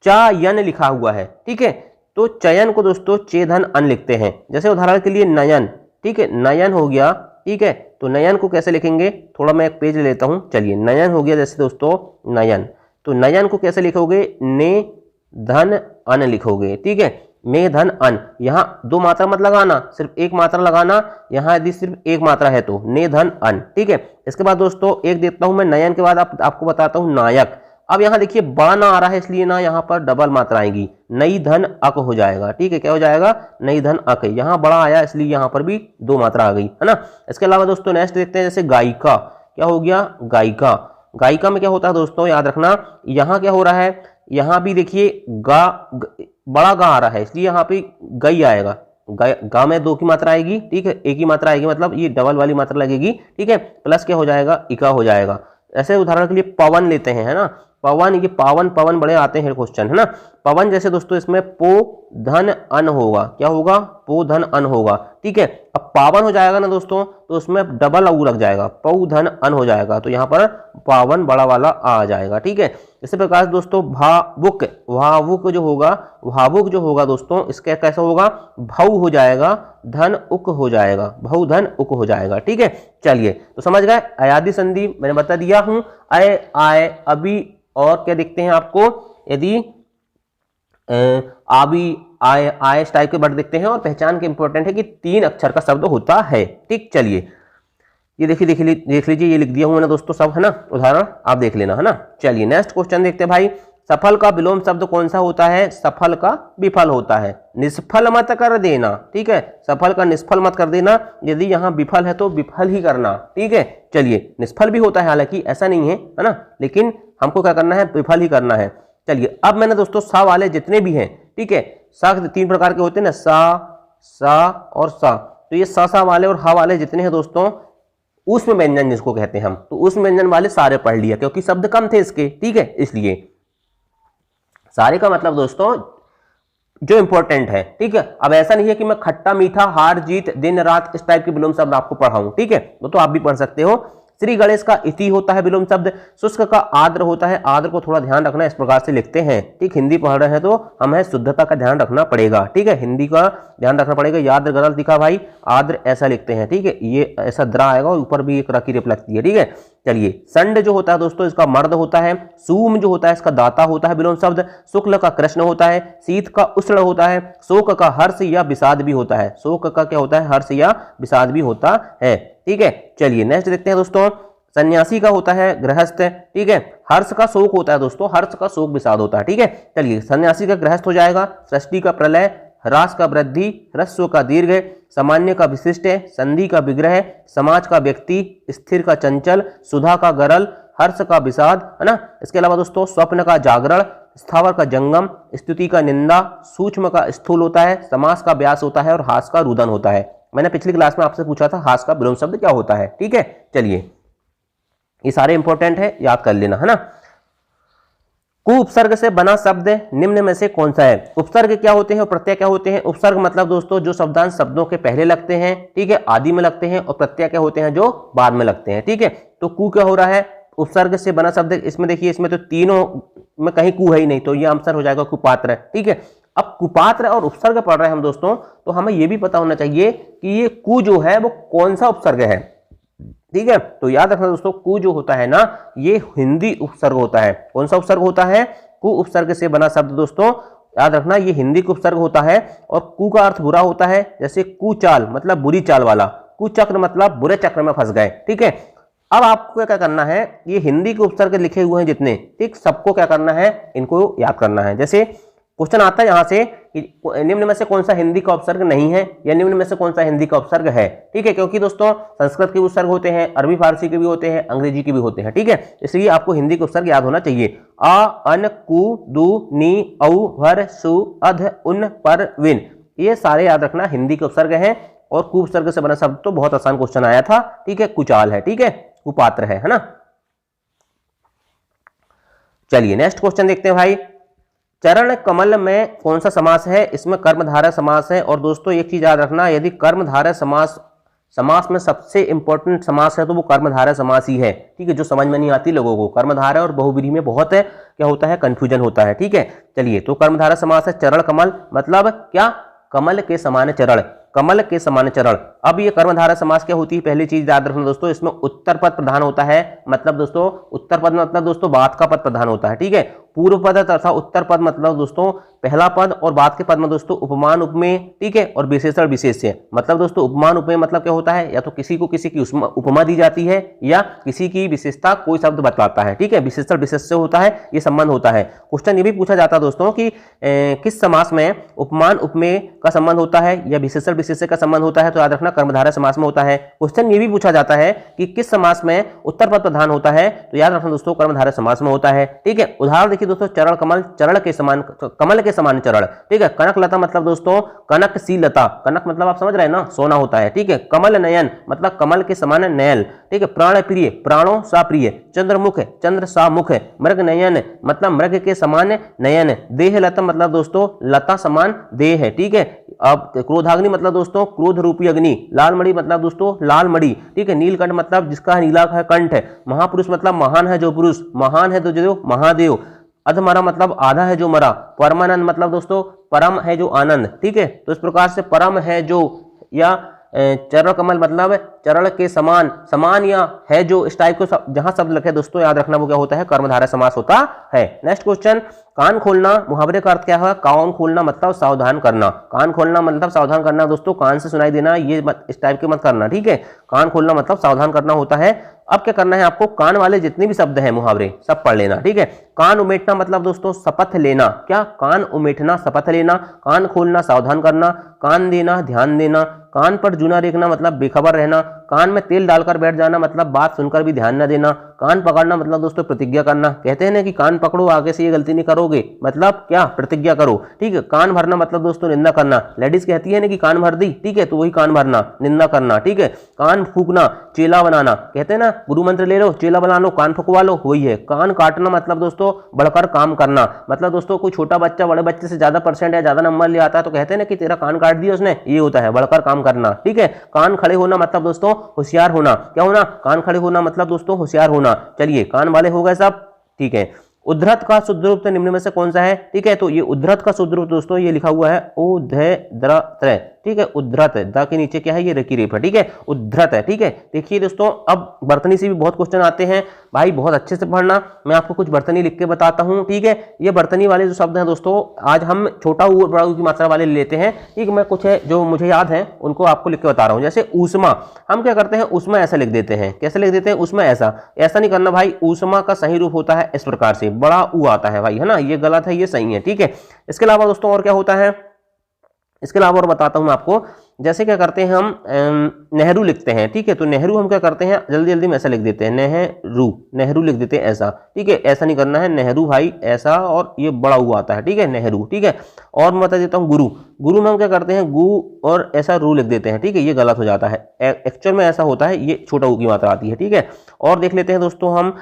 चयन लिखा हुआ है। ठीक है, तो चयन को दोस्तों चेधन अन लिखते हैं। जैसे उदाहरण के लिए नयन। ठीक है, नयन हो गया। ठीक है, तो नयन को कैसे लिखेंगे? थोड़ा मैं एक पेज ले लेता हूं। चलिए, नयन हो गया जैसे दोस्तों नयन, तो नयन को कैसे लिखोगे? ने धन अन लिखोगे। ठीक है, में धन अन। यहाँ 2 मात्रा मत लगाना, सिर्फ 1 मात्रा लगाना। यहाँ यदि सिर्फ 1 मात्रा है तो ने धन अन। ठीक है, इसके बाद दोस्तों एक देता हूं मैं नयन के बाद आपको बताता हूं नायक। अब यहाँ देखिए बा ना आ रहा है, इसलिए ना यहाँ पर डबल मात्रा आएगी, नई धन अक हो जाएगा। ठीक है, क्या हो जाएगा? नई धन अक। यहाँ बड़ा आया इसलिए यहाँ पर भी 2 मात्रा आ गई, है ना। इसके अलावा दोस्तों नेक्स्ट देखते हैं, जैसे गायिका। क्या हो गया? गायिका। गायिका में क्या होता है दोस्तों? याद रखना, यहाँ क्या हो रहा है? यहाँ भी देखिए बड़ा गा आ रहा है, इसलिए यहाँ पे गई आएगा। गा में 2 की मात्रा आएगी। ठीक है, 1 की मात्रा आएगी, मतलब ये डबल वाली मात्रा लगेगी। ठीक है, प्लस क्या हो जाएगा? इका हो जाएगा। ऐसे उदाहरण के लिए पवन लेते हैं, है ना। पवन, ये पावन पवन बड़े आते हैं क्वेश्चन, है ना। पवन जैसे दोस्तों इसमें पो धन अन होगा। क्या होगा? पो धन अन होगा। ठीक है, अब पावन हो जाएगा ना दोस्तों, तो उसमें डबल ऊ लग जाएगा, पौ धन अन हो जाएगा, तो यहाँ पर पावन बड़ा वाला आ जाएगा। ठीक है, इसी प्रकार दोस्तों भावुक, भावुक जो होगा, भावुक जो होगा दोस्तों, इसका कैसा होगा? भव हो जाएगा, धन उक हो जाएगा, भव धन उक हो जाएगा। ठीक है, चलिए तो समझ गए। अयादी संधि मैंने बता दिया हूं, अय आय अभी, और क्या देखते हैं आपको? यदि आबी आय आय टाइप के वर्ड देखते हैं, और पहचान के इंपॉर्टेंट है कि 3 अक्षर का शब्द होता है। ठीक, चलिए ये देखिए देख लीजिए, ये लिख दिया हूं मैंने दोस्तों सब, है ना। उदाहरण आप देख लेना, है ना। चलिए नेक्स्ट क्वेश्चन देखते हैं भाई। सफल का विलोम शब्द कौन सा होता है? सफल का विफल होता है। निष्फल मत कर देना। ठीक है, सफल का निष्फल मत कर देना। यदि यहाँ विफल है तो विफल ही करना। ठीक है, चलिए निष्फल भी होता है, हालांकि ऐसा नहीं है ना, लेकिन हमको क्या करना है? विफल ही करना है। चलिए अब मैंने दोस्तों सा वाले जितने भी हैं, ठीक है, सा 3 प्रकार के होते हैं ना, सा और सा। तो ये सा वाले और हा वाले जितने हैं दोस्तों, ऊष्म व्यंजन जिसको कहते हैं हम, तो ऊष्म व्यंजन वाले सारे पढ़ लिया, क्योंकि शब्द कम थे इसके। ठीक है, इसलिए सारे का मतलब दोस्तों जो इंपॉर्टेंट है। ठीक है, अब ऐसा नहीं है कि मैं खट्टा मीठा हार जीत दिन रात इस टाइप के विलोम शब्द आपको पढ़ाऊं। ठीक है, तो आप भी पढ़ सकते हो। श्री गणेश का इति होता है विलोम शब्द। शुष्क का आर्द्र होता है। आर्द्र को थोड़ा ध्यान रखना, इस प्रकार से लिखते हैं। ठीक, हिंदी पढ़ रहे हैं तो हमें शुद्धता का ध्यान रखना पड़ेगा। ठीक है, हिंदी का ध्यान रखना पड़ेगा। याद गलत दिखा भाई, आर्द्र ऐसा लिखते हैं। ठीक है, ये ऐसा द्रा आएगा और ऊपर भी एक रकी रेप लगती है। ठीक है, चलिए संड जो होता है दोस्तों इसका मर्द होता है। सूम जो होता है इसका दाता होता है विलोम शब्द। शुक्ल का कृष्ण होता है। शीत का उष्ण होता है। शोक का हर्ष या विषाद भी होता है। शोक का क्या होता है? हर्ष या विषाद भी होता है। ठीक है, चलिए नेक्स्ट देखते हैं दोस्तों। सन्यासी का होता है गृहस्थ। ठीक है, हर्ष का शोक होता है दोस्तों, हर्ष का शोक विषाद होता है। ठीक है, चलिए सन्यासी का गृहस्थ हो जाएगा। सृष्टि का प्रलय, ह्रास का वृद्धि, ह्रस्व का दीर्घ, सामान्य का विशिष्ट, संधि का विग्रह, समाज का व्यक्ति, स्थिर का चंचल, सुधा का गरल, हर्ष का विषाद, है ना। इसके अलावा दोस्तों स्वप्न का जागरण, स्थावर का जंगम, स्तुति का निंदा, सूक्ष्म का स्थूल होता है, समास का व्यास होता है और हास का रुदन होता है। मैंने पिछली क्लास में आपसे पूछा था हास का विलोम शब्द क्या होता है। ठीक है, चलिए ये सारे इंपॉर्टेंट है, याद कर लेना, है ना। कु उपसर्ग से बना शब्द निम्न में से कौन सा है? उपसर्ग क्या होते हैं और प्रत्यय क्या होते हैं? उपसर्ग मतलब दोस्तों जो शब्दांश शब्दों के पहले लगते हैं, ठीक है, आदि में लगते हैं, और प्रत्यय क्या होते हैं? जो बाद में लगते हैं। ठीक है, तो कु क्या हो रहा है? उपसर्ग से बना शब्द। इसमें देखिए, इसमें तो तीनों में कहीं कु है ही नहीं, तो ये आंसर हो जाएगा कुपात्र। ठीक है, अब कुपात्र और उपसर्ग पढ़ रहे हैं हम दोस्तों, तो हमें यह भी पता होना चाहिए कि ये कु जो है वो कौन सा उपसर्ग है। ठीक है, तो याद रखना दोस्तों, कु जो होता है ना, ये हिंदी उपसर्ग होता है। कौन सा उपसर्ग होता है? कु उपसर्ग से बना शब्द दोस्तों, याद रखना ये हिंदी का उपसर्ग होता है। और कु का अर्थ बुरा होता है, जैसे कुचाल मतलब बुरी चाल वाला, कुचक्र मतलब बुरे चक्र में फंस गए। ठीक है, अब आपको क्या करना है? ये हिंदी के उपसर्ग लिखे हुए हैं जितने, ठीक, सबको क्या करना है? इनको याद करना है। जैसे क्वेश्चन आता है यहां से कि निम्न में से कौन सा हिंदी का उपसर्ग नहीं है या निम्न में से कौन सा हिंदी का उपसर्ग है। ठीक है, क्योंकि दोस्तों संस्कृत के उपसर्ग होते हैं, अरबी फारसी के भी होते हैं, अंग्रेजी के भी होते हैं। ठीक है, इसलिए आपको हिंदी के उपसर्ग याद होना चाहिए। आ, अन, कु, दु, नी, औ, भर, सु, अध, उन, पर, विन, ये सारे याद रखना हिंदी के उपसर्ग हैं। और कु उपसर्ग से बना शब्द तो बहुत आसान क्वेश्चन आया था। ठीक है, कुचाल है, ठीक है, कुपात्र है ना। चलिए नेक्स्ट क्वेश्चन देखते हैं भाई। चरण कमल में कौन सा समास है? इसमें कर्मधारय समास है। और दोस्तों एक चीज याद रखना, यदि कर्मधारय समास में सबसे इंपॉर्टेंट समास है तो वो कर्मधारय समास ही है। ठीक है, जो समझ में नहीं आती लोगों को, कर्मधारय और बहुव्रीहि में बहुत है क्या होता है, कंफ्यूजन होता है। ठीक है, चलिए तो कर्मधारय समास है चरण कमल, मतलब क्या, कमल के समान चरण, कमल के समान चरण। अब ये कर्मधारय समास क्या होती है, पहली चीज याद रखना दोस्तों, इसमें उत्तर पद प्रधान होता है। मतलब दोस्तों उत्तर पद मतलब दोस्तों बाद का पद प्रधान होता है। ठीक है, पूर्व पद तथा उत्तर पद मतलब दोस्तों पहला पद, और बाद के पद में दोस्तों उपमान उपमेय, ठीक है, और विशेषण विशेष्य। मतलब दोस्तों उपमान उपमेय मतलब क्या होता है, या तो किसी को किसी की उपमा दी जाती है या किसी की विशेषता कोई शब्द बतलाता है। ठीक है, विशेषण विशेष्य होता है, ये संबंध होता है। क्वेश्चन ये भी पूछा जाता है दोस्तों कि किस समास में उपमान उपमेय का संबंध होता है या विशेषण विशेष्य का संबंध होता है, तो याद रखना कर्मधारय समास में होता है। क्वेश्चन ये भी पूछा जाता है कि किस समास में उत्तर पद प्रधान होता है, तो याद रखना दोस्तों कर्मधारय समास में होता है। ठीक है, उदाहरण देखिए दोस्तों, चरण कमल, चरण के समान, कमल के समान चरण। ठीक है, कनक लता मतलब दोस्तों कनक सी लता, कनक मतलब आप समझ रहे हैं ना, सोना होता है। ठीक है, कमल नयन मतलब कमल के समान नयन। ठीक है, प्राण प्रिय, प्राणों सा प्रिय, चंद्रमुख, चंद्र सा मुख, मृग नयन मतलब मृग के समान नयन, देह लता मतलब दोस्तों लता समान देह है। ठीक है, अब क्रोधाग्नि मतलब दोस्तों क्रोध रूपी अग्नि, लाल मणि मतलब दोस्तों लाल मणि। ठीक है, नीलकंठ मतलब जिसका नीला है कंठ है, महापुरुष मतलब महान है जो पुरुष, महान है तो जो महादेव, अधमरा मतलब आधा है जो मरा, परमानंद मतलब दोस्तों परम है जो आनंद। ठीक है, तो इस प्रकार से परम है जो, या चरण कमल मतलब चरण के समान, समान या है जो, इस टाइप को जहां शब्द लिखे दोस्तों याद रखना वो क्या होता है, कर्मधारय समास होता है। नेक्स्ट क्वेश्चन, कान खोलना मुहावरे का अर्थ क्या है? कान खोलना मतलब सावधान करना, कान खोलना मतलब सावधान करना दोस्तों, कान से सुनाई देना, ये मत इस टाइप के मत करना। ठीक है, कान खोलना मतलब सावधान करना होता है। अब क्या करना है आपको, कान वाले जितने भी शब्द हैं मुहावरे सब पढ़ लेना। ठीक है, कान उमेटना मतलब दोस्तों शपथ लेना, क्या, कान उमेटना शपथ लेना, कान खोलना सावधान करना, कान देना ध्यान देना, कान पर जूना देखना मतलब बेखबर रहना, कान में तेल डालकर बैठ जाना मतलब बात सुनकर भी ध्यान न देना, कान पकड़ना मतलब दोस्तों प्रतिज्ञा करना, कहते हैं ना कि कान पकड़ो आगे से ये गलती नहीं करोगे, मतलब क्या, प्रतिज्ञा करो। ठीक है, कान भरना मतलब दोस्तों निंदा करना, लेडीज कहती है ना कि कान भर दी, ठीक है, तो वही कान भरना, निंदा करना। ठीक है, कान फूकना चेला बनाना, कहते हैं ना गुरु मंत्र ले लो चेला बना लो, कान फुकवा लो, वही है। कान काटना मतलब दोस्तों बढ़कर काम करना, मतलब दोस्तों कोई छोटा बच्चा बड़े बच्चे से ज्यादा परसेंट या ज्यादा नंबर ले आता है तो कहते हैं ना कि तेरा कान काट दिया उसने, ये होता है बढ़कर काम करना। ठीक है, कान खड़े होना मतलब दोस्तों होशियार होना, क्या होना, कान खड़े होना मतलब दोस्तों होशियार होना। चलिए कान वाले हो गए सब। ठीक है, उद्धृत का शुद्ध रूप निम्न में से कौन सा है? ठीक है, तो ये उद्धृत का शुद्ध रूप दोस्तों ये लिखा हुआ है उद्धृत। ठीक है, उद्धृत, द के नीचे क्या है, ये रकी रेफ है। ठीक है, उद्धृत है। ठीक है, देखिए दोस्तों अब बर्तनी से भी बहुत क्वेश्चन आते हैं भाई, बहुत अच्छे से पढ़ना। मैं आपको कुछ बर्तनी लिख के बताता हूं। ठीक है, ये बर्तनी वाले जो शब्द हैं दोस्तों, आज हम छोटा ऊ और बड़ा ऊ की मात्रा वाले लेते हैं। ठीक है, मैं कुछ है जो मुझे याद है उनको आपको लिख के बता रहा हूं। जैसे ऊष्मा, हम क्या करते हैं, ऊष्मा ऐसा लिख देते हैं। कैसे लिख देते हैं? ऊष्मा ऐसा, ऐसा नहीं करना भाई। ऊष्मा का सही रूप होता है इस प्रकार से, बड़ा ऊ आता है भाई, है ना, ये गलत है, ये सही है। ठीक है, इसके अलावा दोस्तों और क्या होता है, इसके अलावा और बताता हूं मैं आपको। जैसे क्या करते हैं हम नेहरू लिखते हैं। ठीक है, तो नेहरू हम क्या करते हैं, जल्दी जल्दी में ऐसा लिख देते हैं, नेहरू लिख देते हैं ऐसा। ठीक है, ऐसा नहीं करना है, नेहरू भाई ऐसा, और ये बड़ा हुआ आता है। ठीक है, नेहरू। ठीक है, और मैं बता देता हूँ गुरु में हम क्या करते हैं, गु और ऐसा रू लिख देते हैं। ठीक है, ये गलत हो जाता है, एक्चुअल में ऐसा होता है, ये छोटा ऊ की मात्रा आती है। ठीक है, और देख लेते हैं दोस्तों हम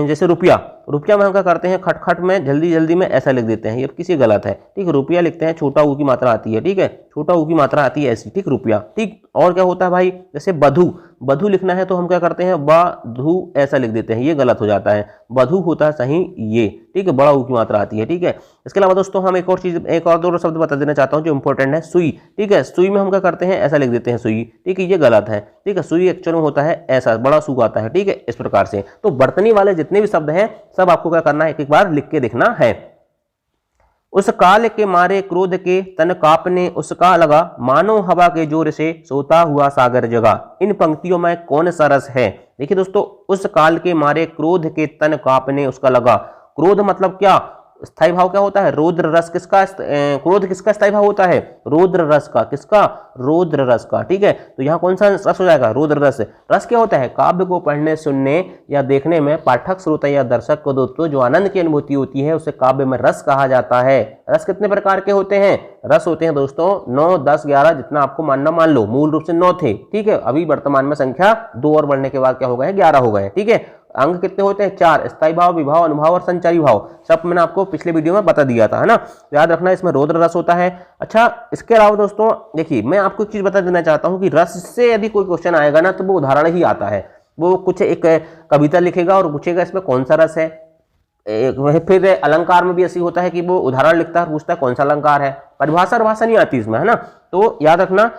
जैसे रुपया में हम क्या करते हैं, खटखट में जल्दी जल्दी में ऐसा लिख देते हैं, ये किसी गलत है। ठीक है, रुपया लिखते हैं, छोटा ऊ की मात्रा आती है। ठीक है, छोटा ऊ की मात्रा आती है ऐसी। ठीक, रुपया। ठीक, और क्या होता है भाई, जैसे बधु लिखना है तो हम क्या करते हैं, बधु ऐसा लिख देते हैं, ये गलत हो जाता है, बधु होता है सही ये। ठीक है, बड़ा ऊ की मात्रा आती है। ठीक है, इसके अलावा दोस्तों हम एक और दो शब्द बता देना चाहता हूं जो इंपॉर्टेंट है, सुई। ठीक है, सुई में हम क्या करते हैं, ऐसा लिख देते हैं सुई। ठीक है, ये गलत है। ठीक है, सुई एक्चुअल में होता है ऐसा, बड़ा सू आता है। ठीक है, इस प्रकार से। तो बर्तनी वाले जितने भी शब्द हैं सब आपको क्या करना है, एक बार लिख के देखना है। उस काल के मारे क्रोध के तन कांपने उसका लगा, मानो हवा के जोर से सोता हुआ सागर जगा। इन पंक्तियों में कौन सा रस है? देखिए दोस्तों, उस काल के मारे क्रोध के तन कांपने उसका लगा। क्रोध मतलब क्या, स्थायी भाव क्या होता है? रौद्र रस किसका, क्रोध किसका स्थायी भाव होता है? रौद्र रस का। किसका? रौद्र रस का। ठीक है, तो यहाँ कौन सा रस हो जाएगा? रौद्र रस। रस क्या होता है? काव्य को पढ़ने, सुनने या देखने में पाठक, श्रोता या दर्शक को दोस्तों जो आनंद की अनुभूति होती है उसे काव्य में रस कहा जाता है। रस कितने प्रकार के होते हैं? रस होते हैं दोस्तों 9, 10, 11, जितना आपको मानना मान लो। मूल रूप से 9 थे। ठीक है, अभी वर्तमान में संख्या 2 और बढ़ने के बाद क्या हो गए? 11 हो गए। ठीक है, अंग कितने होते हैं? 4। स्थायी भाव, विभाव, अनुभाव और संचारी भाव। सब मैंने आपको पिछले वीडियो में बता दिया था, है ना। तो याद रखना इसमें रौद्र रस होता है। अच्छा, इसके अलावा दोस्तों देखिए मैं आपको एक चीज बता देना चाहता हूं कि रस से यदि कोई क्वेश्चन आएगा ना तो वो उदाहरण ही आता है। वो कुछ एक कविता लिखेगा और पूछेगा इसमें कौन सा रस है। फिर अलंकार में भी ऐसी होता है कि वो उदाहरण लिखता है, पूछता है कौन सा अलंकार है। परिभाषा नहीं आती इसमें, है ना। तो याद रखना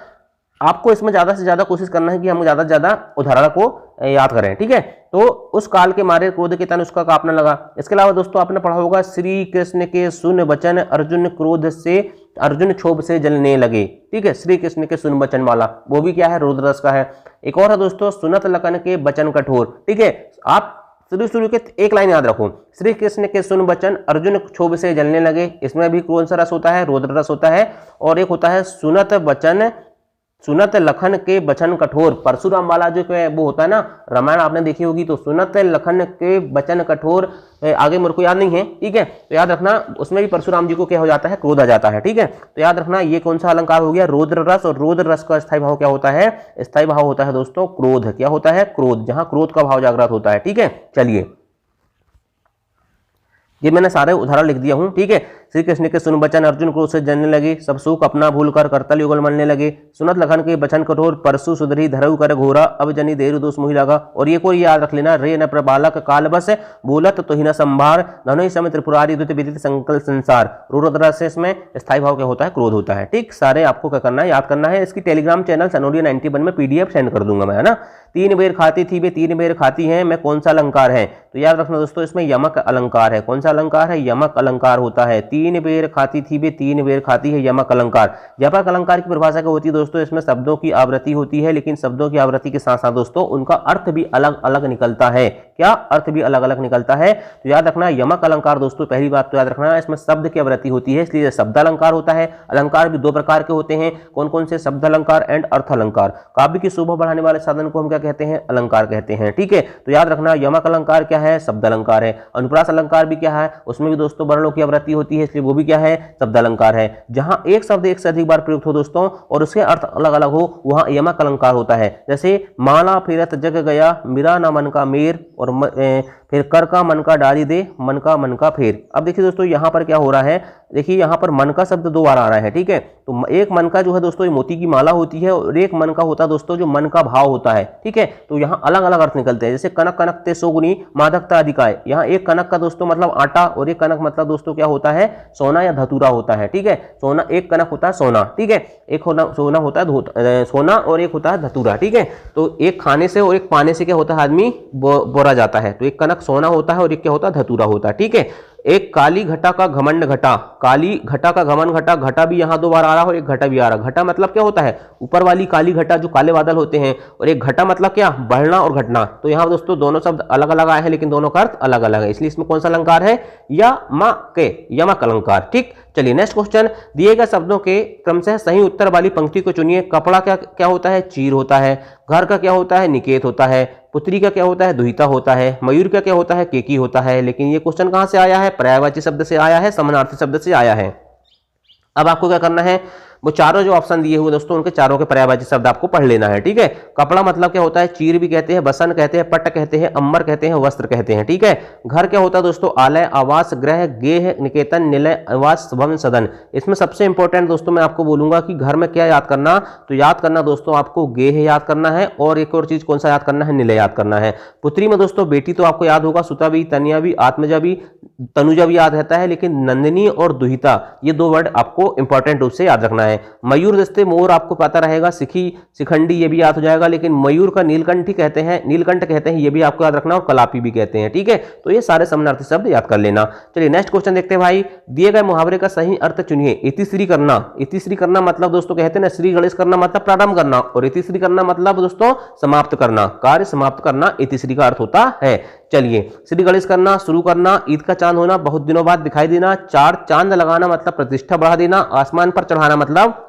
आपको इसमें ज्यादा से ज्यादा कोशिश करना है कि हम ज्यादा से ज्यादा उदाहरण को याद करें। ठीक है, तो उस काल के मारे क्रोध के तन उसका कांपने लगा। इसके अलावा दोस्तों आपने पढ़ा होगा श्री कृष्ण के सुन वचन अर्जुन क्रोध से, अर्जुन क्षोभ से जलने लगे। ठीक है, श्री कृष्ण के सुन वचन वाला वो भी क्या है? रौद्र रस का है। एक और है दोस्तों सुनत लखन के वचन कठोर। ठीक है, आप शुरू के एक लाइन याद रखो, श्री कृष्ण के सुन वचन अर्जुन क्षोभ से जलने लगे। इसमें भी कौन सा रस होता है? रौद्र रस होता है। और एक होता है सुनत लखन के वचन कठोर। परशुराम वाला जो वो होता है ना, रामायण आपने देखी होगी, तो सुनत लखन के वचन कठोर, आगे मेरे को याद नहीं है। ठीक है, तो याद रखना उसमें भी परशुराम जी को क्या हो जाता है? क्रोध आ जाता है। ठीक है, तो याद रखना ये कौन सा अलंकार हो गया? रौद्र रस। और रौद्र रस का स्थायी भाव क्या होता है? स्थायी भाव होता है दोस्तों क्रोध। क्या होता है? क्रोध, जहां क्रोध का भाव जागृत होता है। ठीक है, चलिए ये मैंने सारे उदाहरण लिख दिया हूं। ठीक है, श्री कृष्ण के सुन वचन अर्जुन क्रोध से जलने लगे, सब सुख अपना भूलकर करतल युगल मलने लगे। सुनत लखन के वचन कठोर, परसु सुधरी धरऊ कर घोरा, अब जनी देरु दोष मुहि लगा। और ये को याद रख लेना, रे न प्रबालक काल बस, बोलत तो ही न संभार, धनुष समय त्रिपुरारी द्वित विदित संकल्प संसार। रौद्र रस इसमें स्थायी भाव क्या होता है? क्रोध होता है। ठीक, सारे आपको क्या करना है? याद करना है। इसकी टेलीग्राम चैनल सनोरिया 91 में PDF सेंड कर दूंगा मैं, है ना। 3 बेर खाती थी वे 3 बेर खाती है, मैं कौन सा अलंकार है? तो याद रखना दोस्तों इसमें यमक अलंकार है। कौन सा अलंकार है? यमक अलंकार होता है। 3 बेर खाती थी वे 3 बेर खाती है, यमक अलंकार। यमक अलंकार की परिभाषा क्या होती है दोस्तों? इसमें शब्दों की आवृत्ति होती है, लेकिन शब्दों की आवृत्ति के साथ साथ दोस्तों उनका अर्थ भी अलग अलग निकलता है। क्या अर्थ भी अलग अलग निकलता है? तो याद रखना यमक अलंकार दोस्तों, पहली बात तो याद रखना इसमें शब्द की आवृत्ति होती है, इसलिए शब्द अलंकार होता है। अलंकार भी 2 प्रकार के होते हैं। कौन कौन से? शब्द अलंकार एंड अर्थ अलंकार। काव्य की शोभा बढ़ाने वाले साधन को हम क्या कहते हैं? अलंकार कहते हैं। ठीक है, तो याद रखना यमक अलंकार क्या है? शब्द अलंकार है। अनुप्रास अलंकार भी क्या है? उसमें भी दोस्तों वर्णों की आवृत्ति होती है, इसलिए वो भी क्या है? शब्द अलंकार है। जहां एक शब्द एक से अधिक बार प्रयुक्त हो दोस्तों और उसके अर्थ अलग अलग हो, वहां यमक अलंकार होता है। जैसे माला फिरत जग गया, मेरा ना मन का मेर, और फिर कर का मन का डाली दे, मन का फेर। अब देखिए दोस्तों यहाँ पर क्या हो रहा है, देखिए यहाँ पर मन का शब्द 2 बार आ रहा है। ठीक है, तो एक मन का जो है दोस्तों ये मोती की माला होती है, और एक मन का होता है दोस्तों जो मन का भाव होता है। ठीक है, तो यहाँ अलग अलग अर्थ निकलते हैं। जैसे कनक कनक ते सोगुनी मादकता अधिकाय, यहाँ एक कनक का दोस्तों मतलब आटा, और एक कनक मतलब दोस्तों क्या होता है? सोना या धतूरा होता है। ठीक है, सोना, एक कनक होता है सोना। ठीक है, एक सोना होता है सोना, और एक होता है धतूरा। ठीक है, तो एक खाने से और एक पाने से क्या होता है? आदमी बोरा जाता है। तो एक कनक सोना होता है और एक क्या होता है? धतूरा होता है। ठीक है, एक काली घटा का घमंड घटा, काली घटा का घमंड घटा, घटा भी यहाँ 2 बार आ रहा है और एक घटा भी आ रहा है। घटा मतलब क्या होता है? ऊपर वाली काली घटा जो काले बादल होते हैं, और एक घटा मतलब क्या? बढ़ना और घटना। तो यहाँ दोस्तों दोनों शब्द अलग अलग आए हैं, लेकिन दोनों का अर्थ अलग अलग है, इसलिए इसमें कौन सा अलंकार है? यमक अलंकार। ठीक, चलिए नेक्स्ट क्वेश्चन। दिए गए शब्दों के क्रमशः सही उत्तर वाली पंक्ति को चुनिए। कपड़ा क्या होता है? चीर होता है। घर का क्या होता है? निकेत होता है। पुत्री का क्या होता है? दुहिता होता है। मयूर का क्या होता है? केकी होता है। लेकिन ये क्वेश्चन कहां से आया है? पर्यायवाची शब्द से आया है, समानार्थी शब्द से आया है। अब आपको क्या करना है? वो चारों जो ऑप्शन दिए हुए दोस्तों उनके चारों के पर्यायवाची शब्द आपको पढ़ लेना है। ठीक है, कपड़ा मतलब क्या होता है? चीर भी कहते हैं, बसन कहते हैं, पट्ट कहते हैं, अम्बर कहते हैं, वस्त्र कहते हैं। ठीक है, घर क्या होता है दोस्तों? आलय, आवास, गृह, गेह, निकेतन, निलय, आवास, भवन, सदन। इसमें सबसे इंपॉर्टेंट दोस्तों मैं आपको बोलूंगा कि घर में क्या याद करना, तो याद करना दोस्तों आपको गेह याद करना है, और एक और चीज कौन सा याद करना है? निलय याद करना है। पुत्री में दोस्तों बेटी तो आपको याद होगा, सुता भी, तनिया भी, आत्मजा भी, तनुजा भी याद रहता है, लेकिन नंदिनी और दुहिता ये 2 वर्ड आपको इंपॉर्टेंट रूप से याद रखना है। मयूर जैसे मोर आपको पता रहेगा, सिखी, शिखंडी ये भी याद हो जाएगा, लेकिन मयूर का नीलकंठी कहते हैं, नीलकंठ कहते हैं, ये भी आपको याद रखना, और कलापी भी कहते हैं। ठीक है, तो ये सारे समानार्थी शब्द याद कर लेना। चलिए नेक्स्ट क्वेश्चन देखते हैं भाई। दिए गए मुहावरे का सही अर्थ चुनिए। इतिश्री करना, इतिश्री करना मतलब दोस्तों कहते हैं ना, श्री गणेश करना मतलब प्रारंभ करना, और इतिश्री करना मतलब दोस्तों समाप्त करना, कार्य समाप्त करना इतिश्री का अर्थ होता है। चलिए श्री गणेश करना, शुरू करना, ईद का चांद होना, बहुत दिनों बाद दिखाई देना, 4 चांद लगाना मतलब प्रतिष्ठा बढ़ा देना, आसमान पर चढ़ाना मतलब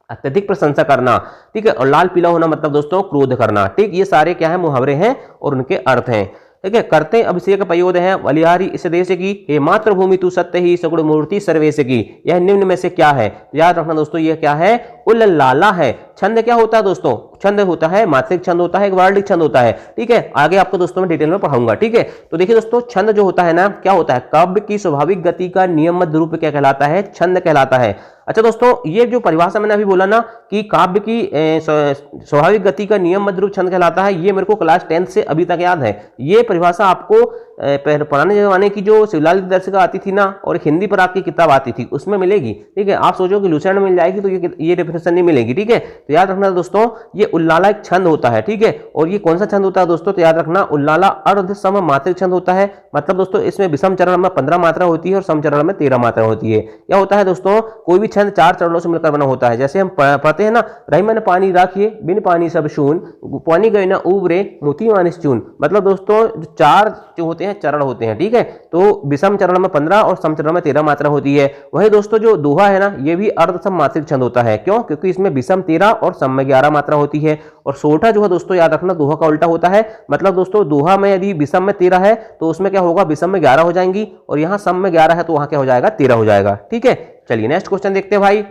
अत्यधिक प्रशंसा करना, ठीक है, और लाल पीला होना मतलब दोस्तों क्रोध करना, ठीक। ये सारे क्या है, मुहावरे हैं और उनके अर्थ हैं, ठीक है। करते अभिषेक पयोद है, बलिहारी इस देश की, हे मातृभूमि तू सत्य ही, सगुण मूर्ति सर्वेश की, यह निम्न में से क्या है। याद रखना दोस्तों, यह क्या है, उल्लाला है। छंद क्या होता है दोस्तों, छंद होता है, मात्रिक छंद होता है, एक वर्णिक छंद होता है, ठीक है। आगे आपको दोस्तों मैं डिटेल में पढ़ाऊंगा, ठीक है। तो देखिए दोस्तों, छंद जो होता है ना, क्या होता है, काव्य की स्वाभाविक गति का नियमबद्ध रूप क्या कहलाता है, छंद कहलाता है। अच्छा दोस्तों, ये जो परिभाषा मैंने अभी बोला ना कि काव्य की स्वाभाविक गति का नियमबद्ध रूप छंद कहलाता है, ये मेरे को क्लास 10th से अभी तक याद है। ये परिभाषा आपको पुराने जमाने की जो शिवलाल की दर्शिका आती थी ना, और हिंदी पर आपकी किताब आती थी, उसमें मिलेगी, ठीक है। आप सोचो कि लुसेंट में मिल जाएगी तो ये डेफिनेशन नहीं मिलेगी, ठीक है। तो याद रखना दोस्तों, ये उल्लाला एक छंद होता है, ठीक है। और ये कौन सा छंद होता है दोस्तों, तो याद रखना, उल्लाला अर्ध सम मात्रिक छंद होता है। मतलब दोस्तों, इसमें विषम चरण में 15 मात्रा होती है और सम चरण में 13 मात्रा होती है। क्या होता है दोस्तों, कोई भी छंद 4 चरणों से मिलकर बना होता है। जैसे हम पढ़ते हैं ना, रही मैंने पानी राखिए, बिन पानी सब शून, पानी गए ना उबरे, मोती मानिस चून। मतलब दोस्तों, जो 4 जो होते हैं चरण होते हैं, ठीक है। तो विषम चरण में 15 और सम चरण में 13 मात्रा होती है। वही दोस्तों, जो दोहा है ना, ये भी अर्ध सम मात्रिक छंद होता है। क्यों, क्योंकि इसमें विषम 13 और सम में 11 मात्रा होती है। और सोठा जो है दोस्तों, याद रखना, दोहा का उल्टा होता है। मतलब दोस्तों, दोहा में यदि विषम में 13 है तो उसमें क्या होगा, विषम में 11 हो जाएंगी, और यहाँ सम में 11 है तो वहां क्या हो जाएगा, 13 हो जाएगा, ठीक है। चलिए नेक्स्ट क्वेश्चन देखते हैं भाई।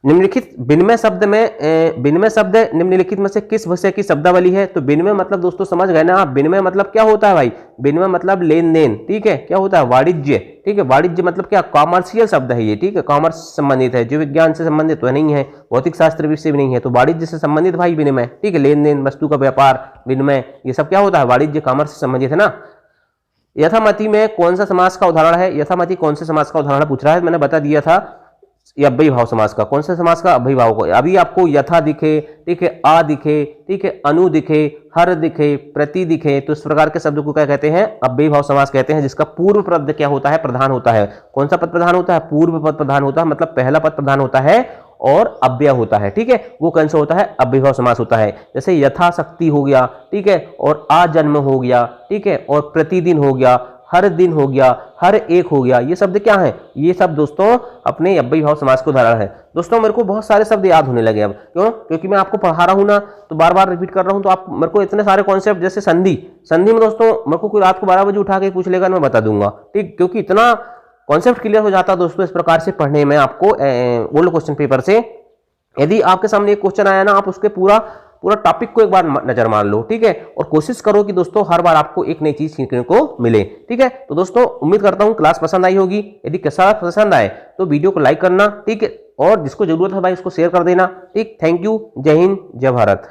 निम्नलिखित विनिमय शब्द में विनिमय शब्द निम्नलिखित में से किस विषय की शब्दावली है। तो विनिमय मतलब दोस्तों समझ गए ना आप, विनिमय मतलब क्या होता है भाई, विनिमय मतलब लेन देन, ठीक है। क्या होता है, वाणिज्य, ठीक है। वाणिज्य मतलब क्या, कॉमर्शियल शब्द है ये, ठीक है, कॉमर्स से संबंधित है, जीव विज्ञान से संबंधित तो नहीं है, भौतिक शास्त्र से भी नहीं है, तो वाणिज्य से संबंधित भाई विनिमय, ठीक है। लेन देन, वस्तु का व्यापार, विनिमय, ये सब क्या होता है, वाणिज्य, कॉमर्स से संबंधित है ना। यथामति में कौन सा समास का उदाहरण है, यथामति कौन से समास का उदाहरण पूछ रहा है, मैंने बता दिया था, ये अव्ययी भाव समास का। कौन से समास का, अव्ययी भाव को। अभी आपको यथा दिखे, ठीक है, आ दिखे, ठीक है, अनु दिखे, हर दिखे, प्रति दिखे, तो इस प्रकार के शब्द को क्या कहते हैं, अव्ययी भाव समास कहते हैं, जिसका पूर्व पद क्या होता है, प्रधान होता है। कौन सा पद प्रधान होता है, पूर्व पद प्रधान होता है, मतलब पहला पद प्रधान होता है और अव्यय होता है, ठीक है। वो कौन सा होता है, अव्ययी भाव समास होता है। जैसे यथाशक्ति हो गया, ठीक है, और आजन्म हो गया, ठीक है, और प्रतिदिन हो गया, हर दिन हो गया, हर एक हो गया, ये शब्द क्या है, ये सब दोस्तों अपने अव्ययी भाव समास को उदाहरण है। दोस्तों मेरे को बहुत सारे शब्द याद होने लगे अब, क्यों, क्योंकि मैं आपको पढ़ा रहा हूं ना, तो बार बार रिपीट कर रहा हूं, तो आप मेरे को इतने सारे कॉन्सेप्ट, जैसे संधि, संधि में दोस्तों मेरे को कोई रात को 12 बजे उठा के पूछ लेगा, मैं बता दूंगा, ठीक, क्योंकि इतना कॉन्सेप्ट क्लियर हो जाता है दोस्तों इस प्रकार से पढ़ने में आपको ओल्ड क्वेश्चन पेपर से। यदि आपके सामने एक क्वेश्चन आया ना, आप उसके पूरा टॉपिक को एक बार नजर मार लो, ठीक है, और कोशिश करो कि दोस्तों हर बार आपको एक नई चीज सीखने को मिले, ठीक है। तो दोस्तों उम्मीद करता हूं क्लास पसंद आई होगी। यदि कैसा पसंद आए तो वीडियो को लाइक करना, ठीक है, और जिसको जरूरत है भाई उसको शेयर कर देना, ठीक। थैंक यू, जय हिंद, जय भारत।